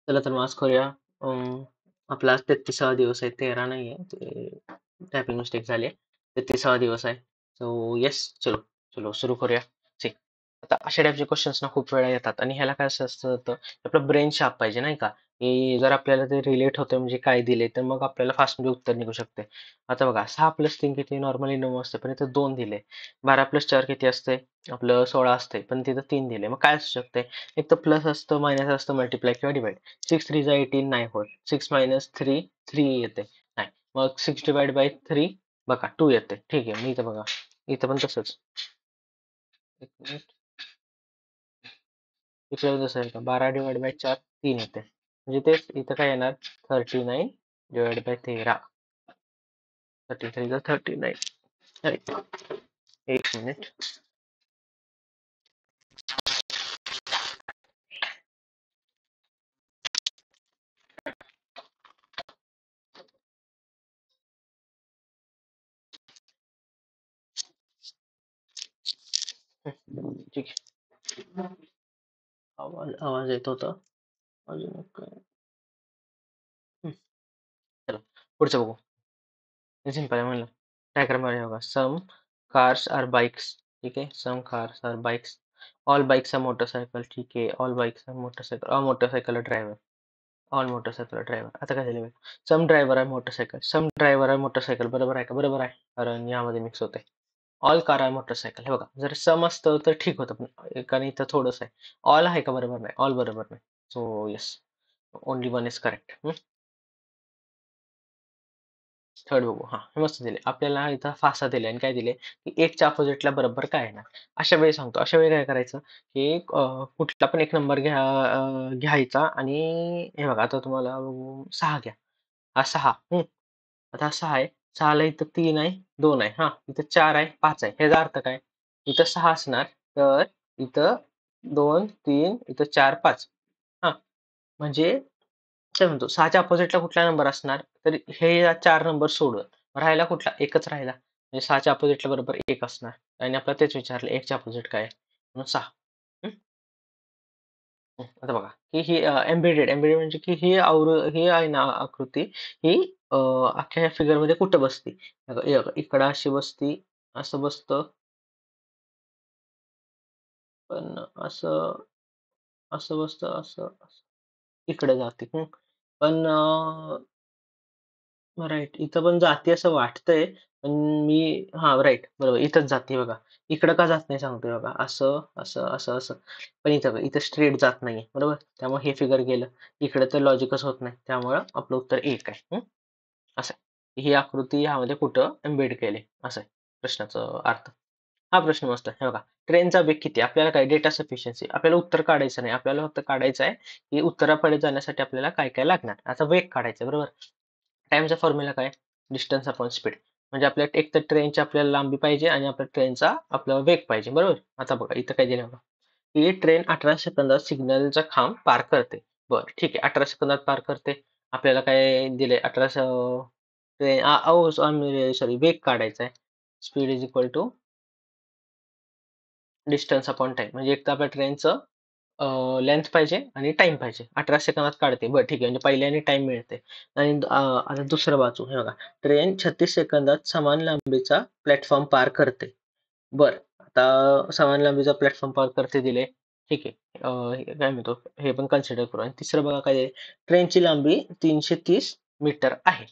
चला तर मग आज करूया. आपला आज 33वा दिवस आहे, 13 नाही आहे. ते टायपिंग मिस्टेक झाली आहे. 33वा दिवस आहे. सो येस, चलो चलो सुरू करूया. सी, आता अशा टाईपचे क्वेश्चन्स ना खूप वेळा येतात आणि ह्याला काय असं असतं, आपलं ब्रेन शार्प पाहिजे नाही का, की जर आपल्याला ते रिलेट होतं म्हणजे काय दिले तर मग आपल्याला फास्ट मध्ये उत्तर निघू शकते. आता बघा, 6+3 किती, नॉर्मली 9 असते पण इथं 2 दिले. 12+4 किती असते, आपलं 16 असते पण तिथं 3 दिले. मग काय असू शकते, एक तर प्लस असतं, मायनस असतं, मल्टिप्लाय किंवा डिवाइड. 6 3 18 नाही होत. 6 - 3 3 येते, नाही. मग 6/3 बघा 2 येते. ठीक आहे, मी इथं बघा, इथं पण तसंच. एक मिनिट, इकडे पण तसं आहे का, 12/4 3 येते. म्हणजे तेच इथं काय येणार, 39/13. 39. एक मिनिट. ठीक आहे, आवाज आवाज येत होता अजून काय. हम्म, चला पुढचं बघू. सिंपल आहे म्हणलं. काय करायला होगा, सम कार्स आर बाइक्स. ठीक आहे, some cars are bikes. All bikes are motorcycle. ठीक आहे, all bikes are motorcycle. Motorcycle driver. All motorcycle driver. आता काय झालं, सम ड्रायव्हर आहे मोटरसायकल. सम ड्रायव्हर आहे मोटरसायकल. बरोबर आहे का, बरोबर आहे, कारण यामध्ये मिक्स होते. ऑल कार आहे मोटरसायकल. हे बघा, जर सम असतं तर ठीक होतं, पण कारण इथं थोडंच आहे. ऑल आहे का, बरोबर नाही, ऑल बरोबर नाही. So yes, only one is correct. Third बघू. हा, हे मस्त दिले आपल्याला. इथं फासा दिले आणि काय दिले, की एकच्या अपोजिटला बरोबर काय येणार. अशा वेळी सांगतो, अशा वेळी काय करायचं, की कुठला पण एक नंबर घ्यायचा आणि हे बघा, आता तुम्हाला बघू, 6 घ्या. हा 6. आता हा 6 आहे. 6ला इथं 3 आहे, 2 आहे. हा, इथं 4 आहे, 5 आहे. ह्याचा अर्थ काय, इथं 6 असणार, तर इथं 2 3, इथं 4 5. हा, म्हणजे काय म्हणतो, 6च्या अपोजिटला कुठला नंबर असणार, तर हे 4 नंबर सोडून राहिला कुठला, एकच राहिला. म्हणजे 6च्या अपोजिटला बरोबर 1 असणार. आणि आपल्याला तेच विचारलं, 1च्या अपोजिट काय आहे, म्हणून 6. आता बघा, की ही एम्बेडेड एम्बेडेड म्हणजे की ही आहे ना आकृती, ही अख्ख्या फिगर मध्ये कुठं बसते. इकडं अशी बसती, असं बसतं, पण असं असं बसतं, असं असं इकडे जाते. पण राईट, इथं पण जाते असं वाटतंय. पण मी, हा राईट, बरोबर, इथंच जाते बघा. इकडं का जात नाही सांगतोय बघा, असं असं असं असं. पण इथं इथं स्ट्रेट जात नाहीये, बरोबर, त्यामुळे हे फिगर गेलं. इकडे तर लॉजिकच होत नाही, त्यामुळं आपलं उत्तर एक आहे. असं आहे. ही आकृती ह्यामध्ये कुठं एम्बेड केले, असं आहे प्रश्नाचं अर्थ. हा प्रश्न मस्त आहे. हे बघा, ट्रेनचा वेग किती, आपल्याला काय, डेटा सफिशियन्सी, आपल्याला उत्तर काढायचं नाही, आपल्याला फक्त काढायचं आहे की उत्तराकडे जाण्यासाठी आपल्याला काय काय लागणार. आता वेग काढायचं, बरोबर. टाइमचा फॉर्म्युला काय, डिस्टन्स अपॉन स्पीड. म्हणजे आपल्या एक तर ट्रेनची आपल्याला लांबी पाहिजे आणि आपल्या ट्रेनचा आपल्याला वेग पाहिजे, बरोबर. आता बघा, इथं काय दिलं बघा, ही ट्रेन 18 सेकंदात सिग्नलचा खांब पार करते. बरं, ठीक आहे, 18 सेकंदात पार करते. आपल्याला काय दिले, 18 ट्रेन, सॉरी, वेग काढायचा आहे. Speed is equal to distance upon time. म्हणजे एक तर आपल्या ट्रेनचं लेंथ पाहिजे आणि टाइम पाहिजे. 18 सेकंदात काढते, बरं ठीक आहे, म्हणजे पहिल्याने टाइम मिळते. आणि आता दुसरं बाजू, हे बघा, ट्रेन 36 सेकंदात समान लांबीचा प्लॅटफॉर्म पार करते. बरं, आता समान लांबीचा प्लॅटफॉर्म पार करते दिले. ठीक आहे, हे काय म्हणतो, हे पण कन्सिडर करू. आणि तिसरं बघा काय आहे, ट्रेनची लांबी 330 मीटर आहे.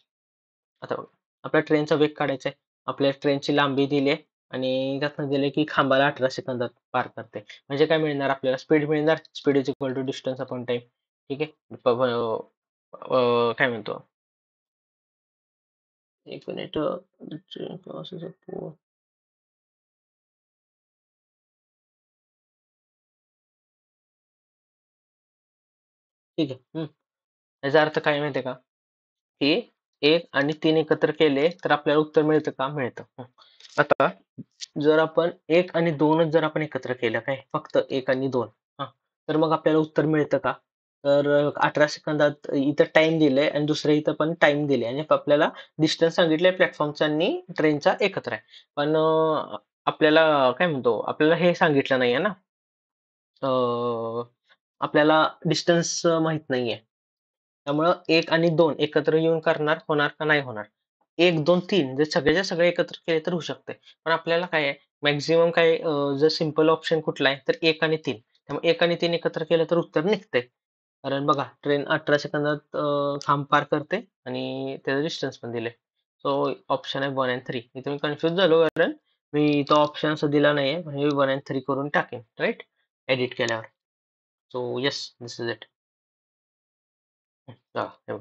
आता बघा, आपल्या ट्रेनचा वेग काढायचा आहे. आपल्या ट्रेनची लांबी दिली आहे आणि त्यातनं दिले की खांबाला 18 सेकंदात पार करते. म्हणजे काय मिळणार, आपल्याला स्पीड मिळणार. Speed is equal to distance upon time. ठीक आहे. काय म्हणतो, एक मिनिट, ठीक आहे. याचा अर्थ काय माहितीये का, की 1 आणि 3 एकत्र केले तर आपल्याला उत्तर मिळतं का, मिळतं. आता जर आपण 1 आणि 2च जर आपण एकत्र केलं, काय फक्त 1 आणि 2, हां, तर मग आपल्याला उत्तर मिळतं का? तर 18 सेकंदात इथं टाईम दिलंय आणि दुसऱ्या इथं पण टाईम दिले आणि आपल्याला डिस्टन्स सांगितलंय प्लॅटफॉर्मचा आणि ट्रेनचा एकत्र आहे. पण आपल्याला काय म्हणतो, आपल्याला हे सांगितलं नाहीये ना, अ, आपल्याला डिस्टन्स माहित नाहीये. त्यामुळं 1 आणि 2 एकत्र येऊन होणार का नाही होणार? 1, 2, 3 जर सगळेच्या सगळे एकत्र केले तर होऊ शकते. पण आपल्याला काय आहे मॅक्सिमम काय जर सिंपल ऑप्शन कुठला आहे तर 1 आणि 3. त्यामुळे 1 आणि 3 एकत्र केलं तर उत्तर निघतंय. कारण बघा ट्रेन 18 सेकंदात खांब पार करते आणि त्याचं डिस्टन्स पण दिलंय. सो ऑप्शन आहे 1 अँड 3. इथे मी कन्फ्यूज झालो कारण मी इथं ऑप्शन असं दिला नाहीये. म्हणजे 1 अँड 3 करून टाकेन. राइट? एडिट केल्यावर. So yes, this is it. हे बघा.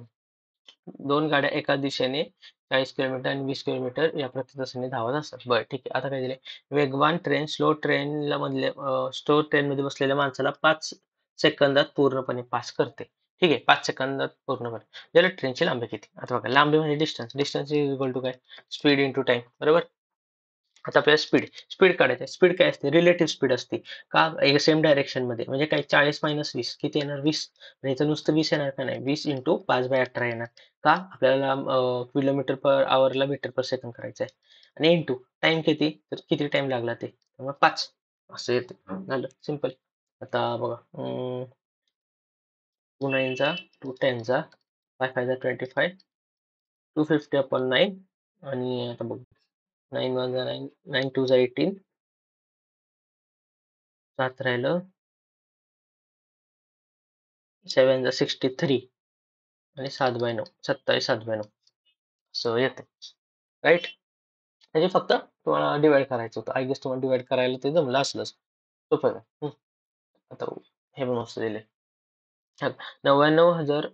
2 गाड्या एका दिशेने 40 किलोमीटर आणि 20 किलोमीटर या प्रति तासाने धावत असतात. बरं ठीक आहे. आता काय दिलंय? वेगवान ट्रेन स्लो ट्रेनमध्ये बसलेल्या माणसाला 5 सेकंदात पूर्णपणे पास करते. ठीक आहे. 5 सेकंदात पूर्णपणे. याला ट्रेनची लांबी किती? आता बघा लांबी म्हणजे distance. Distance is equal to काय? Speed into time. बरोबर? आता आपल्याला स्पीड काढायचं आहे. स्पीड काय असते? रिलेटिव्ह स्पीड असते. का? सेम डायरेक्शन मध्ये. म्हणजे काय 40 मायनस 20 किती येणार? 20. आणि इथं नुसतं 20 येणार का नाही? 20 इंटू 5/18 येणार. का? आपल्याला किलोमीटर पर आवरला मीटर पर सेकंद करायचं आहे. आणि इंटू टाइम किती? तर किती टाइम लागला ते. त्यामुळे 5 असं येते. झालं सिंपल. आता बघा 2 9 जा 2 10 जा 5 5 जा 25 250 अपॉन 9 आणि आता बघू 9 1 जा 9 9 2 जा 18 7 राहिलं 7 जा 63 आणि 7/9 27 7/9 असं येते. राईट? म्हणजे फक्त तुम्हाला डिवाइड करायचं होतं. आय गेस तुम्हाला डिवाइड करायला ते जमलं असलंच. सोपं आहे. आता हे पण मस्त दिले. 99,000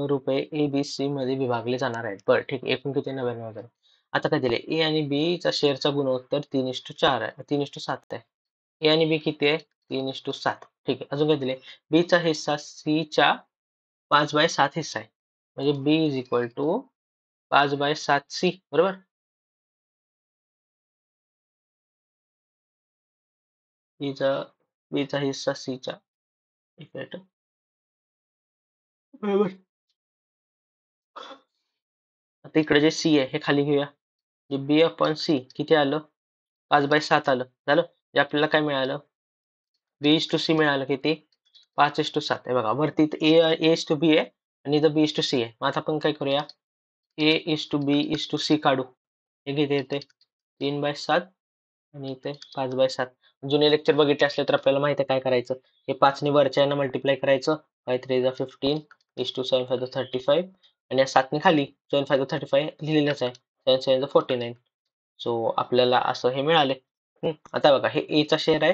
रुपये ABC मध्ये विभागले जाणार आहेत. बरं ठीक आहे. एकूण किती 99,000. आता काय दिले? ए आणि बी चा शेअरचा गुणोत्तर 3:4 आहे. 3:7 आहे. ए आणि बी किती आहे? 3:7. ठीक आहे. अजून काय दिले? बी चा हिस्सा सी च्या 5/7 हिस्सा आहे. म्हणजे बी इज इक्वल टू 5/7 सी. बरोबर? बीचा बीचा हिस्सा सीच्या एक मिनिट बरोबर. आता इकडे जे सी आहे हे खाली घेऊया. जे बी अपॉन सी किती आलं? 5/7 आलं. झालं? जे आपल्याला काय मिळालं? बी इज टू सी मिळालं किती? 5:7 आहे बघा. वरती ए इज टू बी आहे आणि इथं बी इज टू सी आहे. मग आता आपण काय करूया? A is to B is to C काढू. हे किती येते? 3/7 आणि इथे 5/7. जुने लेक्चर बघितले असले तर आपल्याला माहिती आहे काय करायचं. हे 5 ने वरच्या यानं मल्टिप्लाय करायचं. 5 3 जा 15 इज टू 7 5 जा 35 आणि या 7 ने खाली 7 5 जा 35 लिहिलेलंच आहे. 7 7 जा 49. सो आपल्याला असं हे मिळाले. आता बघा हे ए चा शेअर आहे.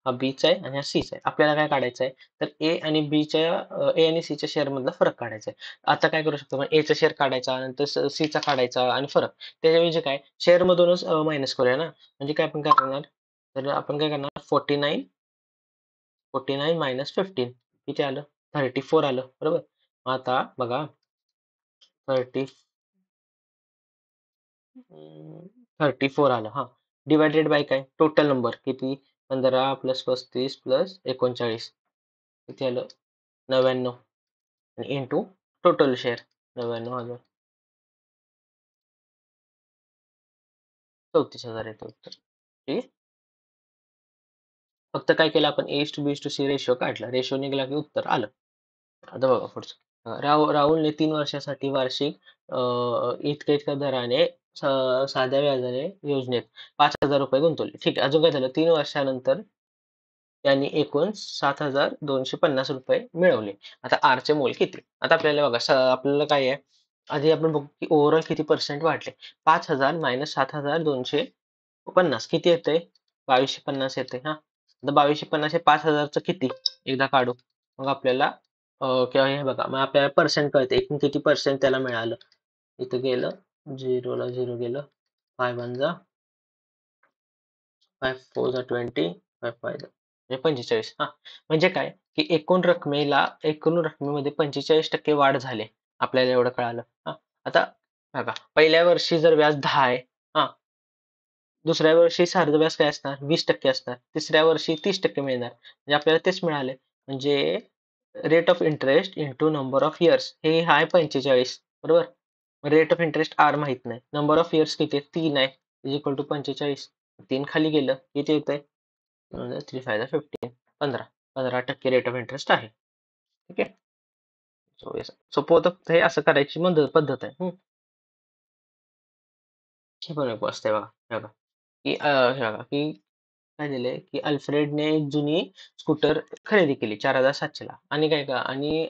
हा बी चा आहे आणि हा सी चा आहे. आपल्याला काय काढायचं आहे? तर ए आणि सी च्या शेअर मधला फरक काढायचा आहे. आता काय करू शकतो? ए चा शेअर काढायचा, नंतर सी चा काढायचा आणि फरक. त्याच्याऐवजी काय शेअर मधूनच मायनस करूया ना. म्हणजे काय आपण काय करणार? तर आपण काय करणार 49 मायनस 15 किती आलं? 34 आलं. बरोबर? मग आता बघा 30 34 आलं. हां. डिव्हायडेड बाय काय? टोटल नंबर किती? 15 प्लस 35 प्लस 39 किती आलं? 99 आणि इंटू टोटल शेअर 99,000 34,000 येतं उत्तर. ठीक आहे. फक्त काय केलं आपण A:B:C रेशो काढला. रेशो निघाला की उत्तर आलं. आता बघा पुढचं. राहुलने 3 वर्षासाठी वार्षिक इतक्या इतक्या दराने साध्या व्याजाने योजनेत ₹5,000 गुंतवले. ठीक आहे. अजून काय झालं? 3 वर्षानंतर त्यांनी एकूण ₹7,250 मिळवले. आता R चे मोल किती? आता आपल्याला बघा आपल्याला काय आहे? आधी आपण बघू की ओव्हरऑल किती पर्सेंट वाढले. 5,000 मायनस 7,250 किती येतंय? 2,250 येते हा. आता 2,250 हे 5,000 चं किती? एकदा काढू. मग आपल्याला किंवा हे बघा मग आपल्याला पर्सेंट कळते. एकूण किती पर्सेंट त्याला मिळालं. इथं गेलं 0 ला 0 गेलं. 5 1 जा 5 4 जा 20 5 5 जा म्हणजे 45 हा. म्हणजे काय की एकूण रकमेमध्ये 45% वाढ झाली. आपल्याला एवढं कळालं. हा. आता बघा पहिल्या वर्षी जर व्याज 10 आहे. हा. दुसऱ्या वर्षी सारखं व्याज काय असणार? 20% असणार. तिसऱ्या वर्षी 30% मिळणार. म्हणजे आपल्याला तेच मिळाले. म्हणजे rate of interest into number of years हे आहे 45 बरोबर. रेट ऑफ इंटरेस्ट आर माहित नाही. नंबर ऑफ इयर्स किती आहे? 3 आहे. Is equal to 45. 3 खाली गेलं किती येतंय? 3 5 15. 15% रेट ऑफ इंटरेस्ट आहे. ठीक आहे. सोपं होतं, फक्त हे असं करायची पद्धत आहे. हे पण एक असते बघा, हे बघा की हे बघा की काय दिलंय की अल्फ्रेडने एक जुनी स्कूटर खरेदी केली 4,700 ला आणि काय का आणि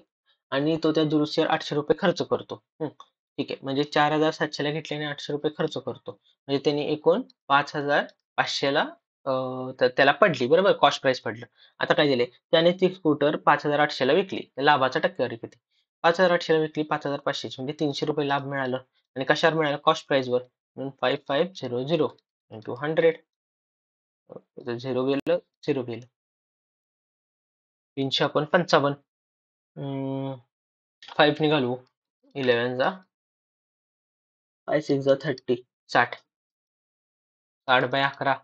आणि तो त्या दुरुस्तीवर 800 रुपये खर्च करतो. ठीक आहे. म्हणजे 4,700 ला घेतल्याने 800 रुपये खर्च करतो. म्हणजे त्यांनी एकूण 5,500 ला तर त्याला पडली बरोबर कॉस्ट प्राइस पडलं. आता काय दिले त्याने ती स्कूटर 5,800 ला विकली. लाभाचा टक्केवारी किती? 5,800 ला विकली 5,500 म्हणजे 300 रुपये लाभ मिळालं आणि कशावर मिळालं कॉस्ट प्राइसवर म्हणून 5500 इंटू 100 झिरो गेलं, झिरो गेलं. 355. 5 ने घालवू. 11 जा 5 6 जा 30. 60. 60/11.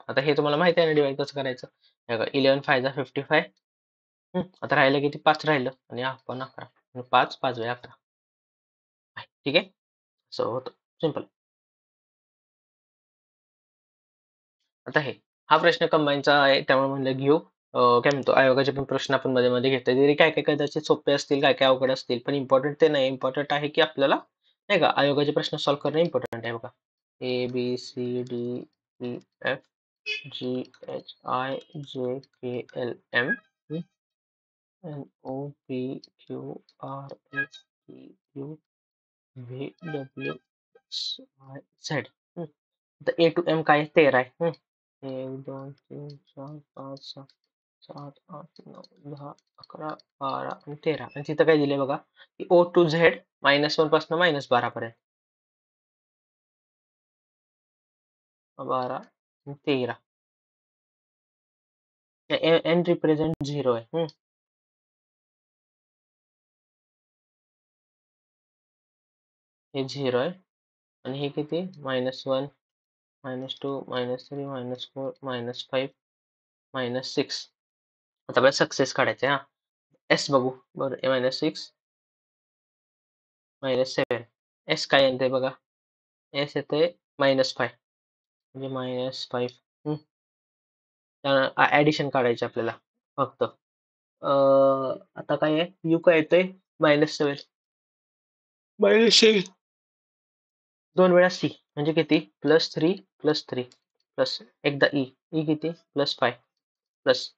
आता हे तुम्हाला माहिती आहे ना डिवाइड कसं करायचं. हे बघा 11 5 जा 55. आता राहिलं किती 5 राहिलं आणि आपण 11. 5 5/11. ठीक आहे. असं होतं. सिंपल. आता हा प्रश्न कंबाईनचा आहे त्यामुळे म्हणलं घेऊ. काय म्हणतो आयोगाचे पण प्रश्न आपण मध्ये मध्ये घेतोय तरी काय काय कदाचित सोपे असतील काय काय अवघड असतील पण इम्पॉर्टंट ते नाही इम्पॉर्टंट आहे की आपल्याला नाही का आयोगाचे प्रश्न सॉल्व्ह करणं इम्पॉर्टंट आहे बघा. ABCDEFGHIJKLM NOPQRSTUVWXYZ. आता A to M काय 13 आहे. 1 2 3 4 5 6 7 8 9 10 11 12 आणि 13 आणि तिथं काय दिलंय बघा की O to Z -1 पासून -12 पर्यंत 12 आणि 13 N रिप्रेझेंट 0 आहे. हे 0 आहे आणि हे किती -1 -2 -3 -4 -5 -6. आता आपल्याला सक्सेस काढायचे हा एस बघू बरं -6 -7 एस काय येते बघा एस येते -5 म्हणजे -5 ऍडिशन काढायचे आपल्याला फक्त आता काय आहे यू काय येतंय -7 -7 2 वेळा सी म्हणजे किती +3 +3 प्लस एकदा ई ई किती +5 प्लस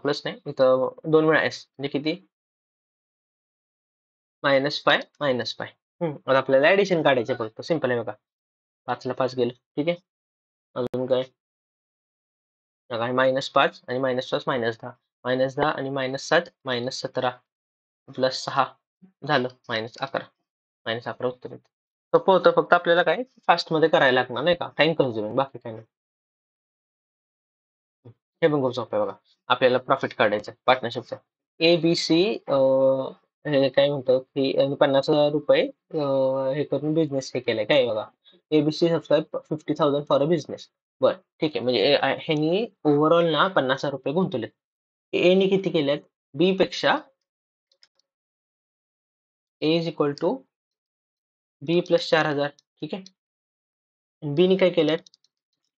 प्लस नाही इथं 2 वेळा एस म्हणजे किती -5 आता आपल्याला ऍडिशन काढायचे फक्त सिंपल आहे बघा 5 ला 5 गेलं ठीक आहे अजून काय काय -5 आणि -5 -10 -10 आणि -7 -17 +6 झालं -11 -11 उत्तर येतं. सोपं होतं फक्त आपल्याला काय फास्ट मध्ये करायला लागणार नाही का टाइम कन्झ्युमिंग बाकी काय नाही. हे पण खूप सोपं आहे बघा आपल्याला प्रॉफिट काढायचं पार्टनरशिपचं ABC हे काय म्हणतात की 50,000 रुपये हे करून बिझनेस हे केलाय काय बघा ABC subscribe 50,000 for a business बरं ठीक आहे म्हणजे ह्यांनी ओव्हरऑल ना 50,000 रुपये गुंतवलेत ए ने किती केलेत बी पेक्षा A is equal to B plus 4,000 ठीक आहे बी ने काय केलंय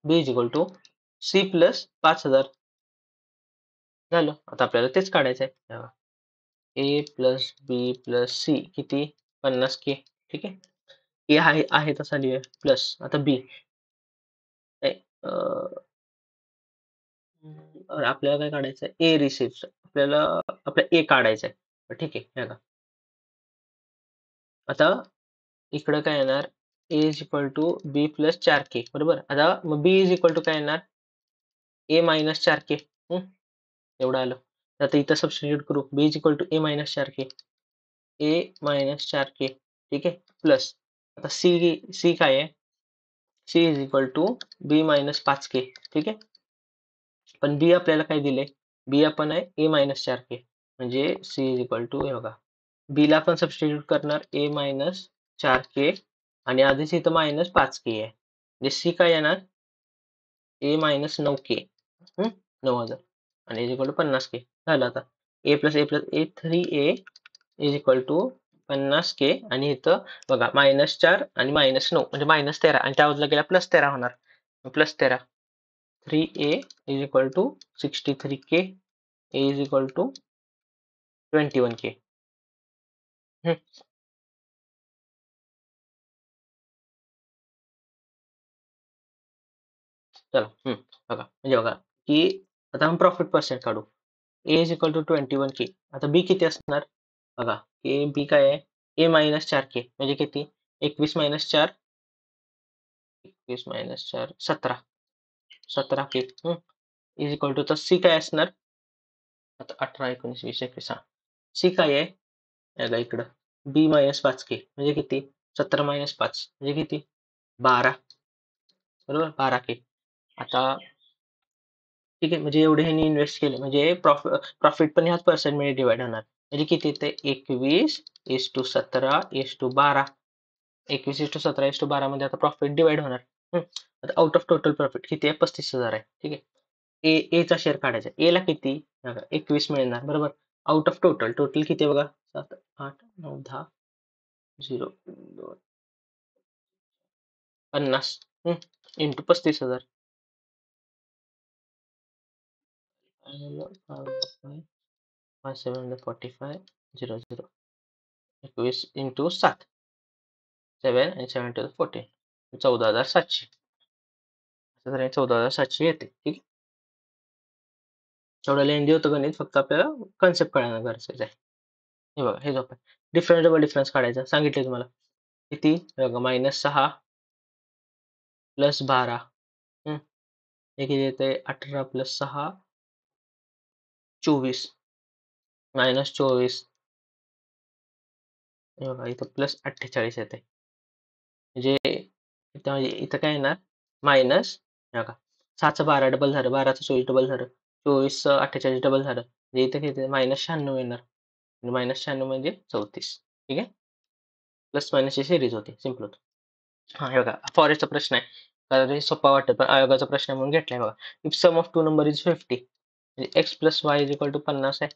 B is equal to C plus 5,000 झालं आता आपल्याला तेच काढायचं आहे A plus B plus C किती 50K ठीक आहे ए आहे तसा लिहूया प्लस आता बी आपल्याला काय काढायचं ए रिसिप्ट आपल्याला आपल्या ए काढायचं आहे ठीक आहे हे बघा. आता इकडं काय येणार A is equal to B plus 4K बरोबर आता मग बी इज इक्वल टू काय येणार ए मायनस 4K एवढं आलं आता इथं सबस्टिट्यूट करू B is equal to A minus 4K A minus 4K ठीक आहे प्लस आता सी सी काय आहे C is equal to B minus 5K ठीक आहे पण बी आपल्याला काय दिले बी आपण आहे ए मायनस 4K म्हणजे सी इज इक्वल टू हे बघा बी ला आपण सबस्टिट्यूट करणार ए मायनस 4K आणि आधीच इथं मायनस 5K आहे म्हणजे सी काय येणार ए मायनस 9K 9,000 आणि इज इक्वल टू 50K झालं आता ए 3A is equal to 50K आणि इथं बघा -4 आणि -9 म्हणजे -13 आणि त्या बाजूला गेला +13 होणार +13 3A is equal to 63K A is equal to 21K. हं, चला बघा म्हणजे बघा, की आता आपण प्रॉफिट पर्सेंट काढू. A is equal to 21K. आता B किती असणार? बघा, B काय आहे? A मायनस 4K म्हणजे किती? 21 minus 4, 21 minus 4, 17. 17K is equal to तर C काय असणार? आता 18, 19, 20, 21 हां. C काय आहे? बघा इकडं. B मायनस 5K म्हणजे किती? 17 मायनस 5 म्हणजे किती? 12 बरोबर? 12K. आता ठीक आहे, म्हणजे एवढे ह्यांनी इन्व्हेस्ट केले म्हणजे प्रॉफिट पण ह्याच पर्सेंटमध्ये डिव्हाईड होणार. म्हणजे किती येते? 21:17:12. 21:17:12 मध्ये आता प्रॉफिट डिव्हाईड होणार. आता आउट ऑफ टोटल प्रॉफिट किती आहे? 35,000 आहे. ठीक आहे. चा शेअर काढायचा. ला किती? बघा 21 मिळणार बरोबर. Out of total. टोटल किती आहे बघा? 7, 8, 9, 10, 0, 2, 50 इंटू 35,000. 5, 0, 0. 21 इंटू 7. 7 आणि 7 टू 14. 14,700. असं तर 14,700 येते. ठीक आहे. एवढं लेंदी होतं गणित, फक्त आपल्याला कन्सेप्ट कळणं गरजेचं आहे. हे बघा, हे झोपा. डिफरन्स डबल डिफरन्स काढायचा सांगितले तुम्हाला. किती? बघा -6 प्लस 12. हे किती येते? 18 प्लस 6, 24. -24. हे बघा इथं प्लस 48 येते. म्हणजे इथं काय येणार? मायनस हे बघा 6चं 12 डबल झालं, 12चं 24 डबल झालं, 24चं 48 डबल झालं. म्हणजे इथं किती -96 येणार. -96 म्हणजे 34. ठीक आहे. प्लस मायनसची सिरीज होती. सिंपल होतं. हां, हे बघा फॉरेस्टचा प्रश्न आहे. कारण हे सोपा वाटतं, पण आयोगाचा प्रश्न आहे म्हणून घेतलाय बघा. If sum of two number is 50 म्हणजे x plus y is equal to 50 आहे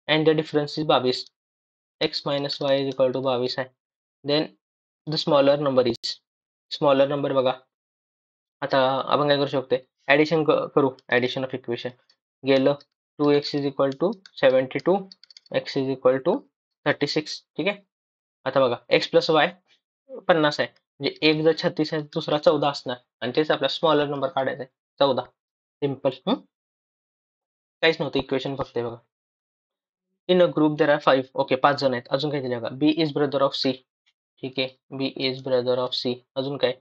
and the difference is 22. x minus y is equal to 22 आहे. Then the smaller number is. Smaller number बघा. आता आपण काय करू शकतो? ॲडिशन करू. Addition of equation. गेलं 2x is equal to 72, x is equal to 36. ठीक आहे. आता बघा x प्लस y 50 आहे. म्हणजे एक जर 36 आहे, दुसरा 14 असणार आणि तेच आपला स्मॉलर नंबर काढायचा आहे 14. सिंपल. काहीच नव्हतं, इक्वेशन फक्त आहे बघा. In a group there are 5. Okay, 5 जण आहेत. अजून काय दिलं बघा? बी इज ब्रदर ऑफ सी. ठीक आहे. बी इज ब्रदर ऑफ सी. अजून काय?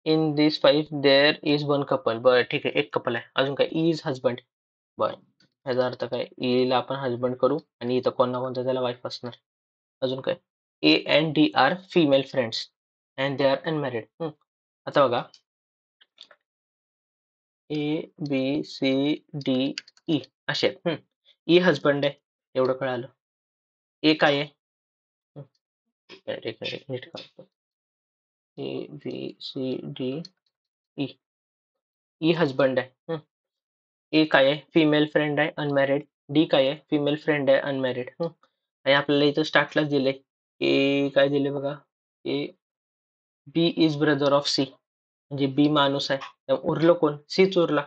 In this 5 there is one couple. बरं ठीक आहे, एक कपल आहे. अजून काय? Is husband. बरं, याचा अर्थ काय? ईला आपण हजबंड करू आणि इथं कोण ना कोणता त्याला वाईफ असणार. अजून काय? A and D are female friends and they are unmarried. आता बघा, A B C D E असे आहेत. ई हजबंड आहे, एवढं कळालं. ए काय आहे? एक मिनिट नीट करतो. A B C D E. E husband आहे. ए काय आहे? फिमेल फ्रेंड आहे, अनमॅरिड. डी काय आहे? फिमेल फ्रेंड आहे, अनमॅरिड. आणि आपल्याला इथं स्टार्टलाच दिले. ए काय दिले बघा? A B is brother of C. म्हणजे बी माणूस आहे. त्यामुळे उरलं कोण? सीच उरला.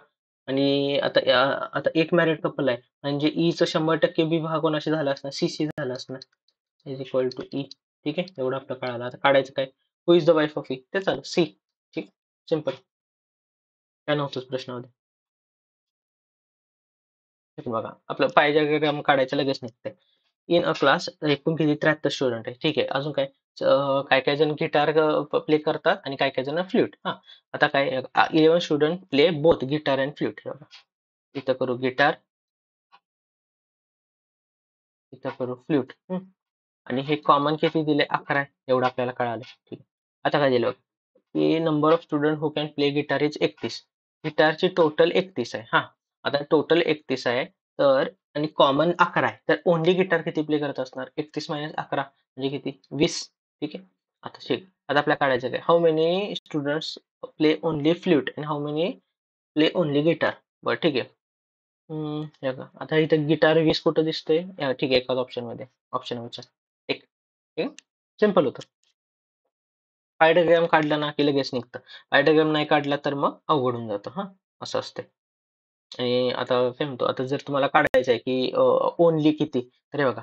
आणि आता एक मॅरिड कपल आहे म्हणजे ईचं 100% बी हा कोणाशी झाला असणार? सी शी झाला असणार. Is equal to E. ठीक आहे, एवढं आपलं कळालं. आता काढायचं काय? Who is the wife of E? ते चालू सी. ठीक, सिम्पल. काय नव्हतंच प्रश्नामध्ये. हे बघा, आपलं पाहिजे काढायचं लगेच निघतंय. इन अ क्लास एकूण किती? 73 स्टुडंट आहे. ठीक आहे, अजून काय? काय काय जण गिटार प्ले करतात आणि काय काय जण फ्लूट. आता काय? 11 student play both guitar and flute. इथं करू गिटार, इथं करू फ्लूट. आणि हे कॉमन किती दिले? 11 आहे. एवढं आपल्याला कळालं. ठीक आहे. आता काय दिलं? की number of student who can play guitar is 31. गिटारची टोटल 31 आहे. आता टोटल 31 आहे, तर आणि कॉमन 11 आहे. तर ओन्ली गिटार किती प्ले करत असणार? 31 मायनस 11 म्हणजे किती? 20. ठीक आहे. आता शिक. आता आपल्याला काढायचं काय? How many students play only flute and how many play only guitar. बरं ठीक आहे. हे बघा, आता इथं गिटार 20 कुठं दिसतंय? ठीक आहे, एकाच ऑप्शनमध्ये. ऑप्शन विचार. एक. ठीक आहे. सिंपल होतं. पायडायग्राम काढला ना की लगेच निघतं. पायडायग्राम नाही काढला तर मग अवघड होऊन जातं. असं असते. आणि आता काय म्हणतो, आता जर तुम्हाला काढायचं आहे की ओनली किती, तर हे बघा,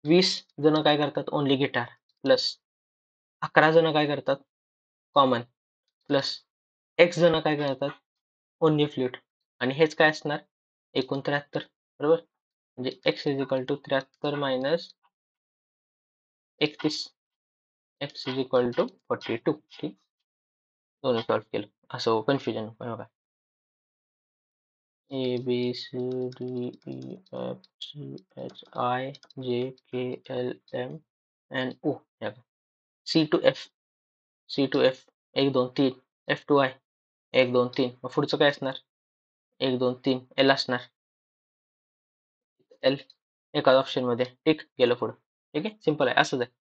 20 जण काय करतात ओन्ली गिटार प्लस 11 जण काय करतात कॉमन प्लस एक्स जण काय करतात ओन्ली फ्लूट आणि हेच काय असणार एकूण 73 बरोबर म्हणजे X is equal to 73 minus 31 X is equal to 42 ठीक दोन्ही सॉल्व्ह केलं असं कन्फ्युजन बघा A B C D E F G H I J K L M N O हे बघा. C to F C to F 1 2 3 F to I 1 2 3 मग पुढचं काय असणार 1 2 3 L असणार L एकाच ऑप्शन मध्ये ठीक गेलं पुढं ठीक आहे सिंपल आहे असंच आहे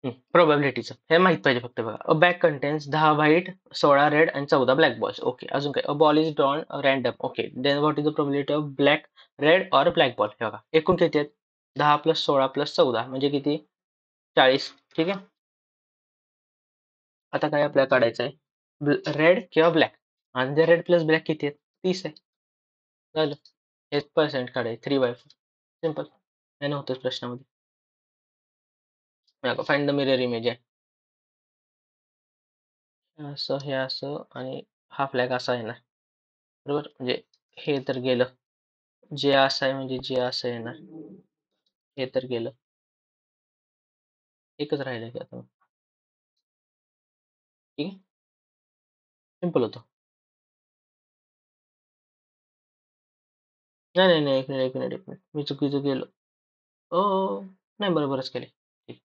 प्रोबॅबिलिटीचं हे माहित पाहिजे फक्त बघा a bag contains 10 white 16 red आणि 14 ब्लॅक बॉल्स ओके अजून काय a ball is drawn random okay then what is the probability of black red or black ball हे बघा एकूण किती आहेत 10 प्लस 16 प्लस 14 म्हणजे किती 40 ठीक आहे आता काय आपल्याला काढायचं आहे रेड किंवा ब्लॅक आणि रेड प्लस ब्लॅक किती आहेत 30 आहे झालं हे पर्सेंट काढायचे 3/4 सिंपल हे नव्हतंच प्रश्नामध्ये फाइंड द मिरर इमेज आहे असं हे असं आणि हा फ्लॅग असा आहे ना बरोबर म्हणजे हे तर गेलं जे असं आहे म्हणजे जे असं येणार हे तर गेलं एकच राहिलं की आता ठीक आहे सिंपल होतं नाही नाही नाही एक मिनिट मी चुकीचं केलं ओ नाही बरोबरच केले ठीक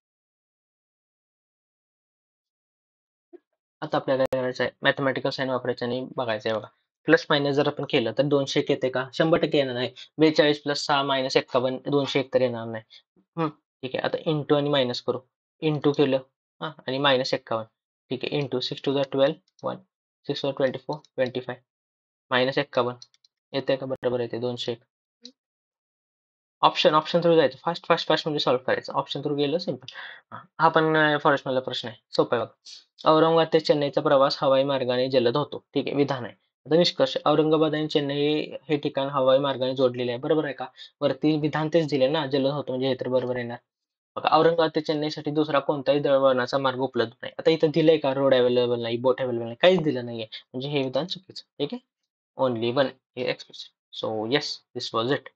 आता आपल्याला काय करायचं आहे मॅथमॅटिकल साईन वापरायचं आणि बघायचं आहे बघा प्लस मायनस जर आपण केलं तर 201 येते का 100% येणार नाही 42 प्लस 6 मायनस 51 201 तर येणार नाही ठीक आहे आता इंटू आणि मायनस करू इंटू केलं आणि मायनस 51 ठीक आहे इंटू 6 टू द 12 1 6 वर 24 25 मायनस 51 येते का बरोबर येते 201 ऑप्शन थ्रू जायचं फास्ट फास्ट फास्ट म्हणजे सॉल्व्ह करायचं ऑप्शन थ्रू गेलं सिंपल हा पण फॉरेस्ट मधला प्रश्न आहे सोपा आहे बघा औरंगाबाद ते चेन्नईचा प्रवास हवाई मार्गाने जलद होतो ठीक आहे विधान आहे आता निष्कर्ष औरंगाबाद आणि चेन्नई हे ठिकाण हवाई मार्गाने जोडलेले आहे बरोबर आहे का वरती विधान तेच दिले ना जलद होतो म्हणजे हे तर बरोबर येणार बघा औरंगाबाद ते चेन्नईसाठी दुसरा कोणताही दळणवळणाचा मार्ग उपलब्ध नाही आता इथं दिलंय का रोड अवेलेबल नाही बोट अवेलेबल नाही काहीच दिलं नाहीये म्हणजे हे विधान चुकीचं ठीक आहे ओनली वन हे express so yes this was it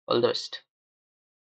all the best